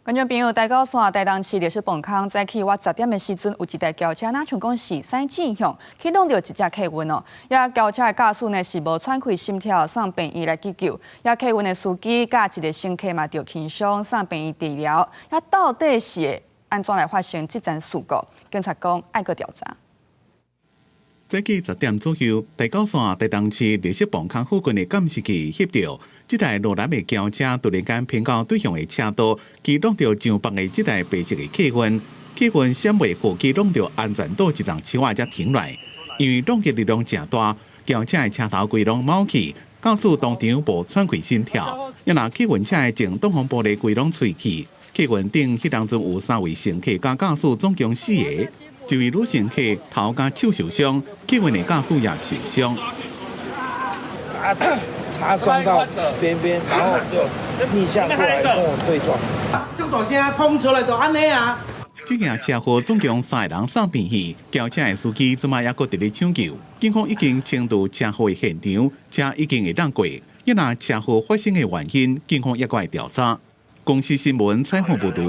观众朋友，大高线台东市历史磅空早起10点的时阵，有一台轿车哪像讲是西进向启动到一只客运哦，也轿车的驾驶呢是无喘气心跳送病院来急救，也客运的司机甲一个乘客嘛着轻伤送病院治疗，也到底是安怎来发生这件事故？警察讲爱个调查。 早起10点左右，台九线台东市历史磅空附近的监视器翕到，这台落来的轿车突然间偏到对向的车道，启动到上北的这台白色的客运，客运闪未过启动到安全岛一丛树仔才停落。因为动力力量正大，轿车的车头规拢冒气，驾驶当场无喘气心跳，也拿客运车的前挡风玻璃规拢碎去。客运顶迄当中有3位乘客加驾驶总共4个。 一位女乘客头甲手受伤，客运的驾驶也受伤。擦撞到边边，然后就逆向过来跟我对撞。这大声碰出来就安尼啊！这件车祸总共3个人送病去，轿车的司机即马还阁伫咧抢救。警方已经清除车祸的现场，车已经会让过。一拿车祸发生的原因，警方也会调查。公司新闻采访报道。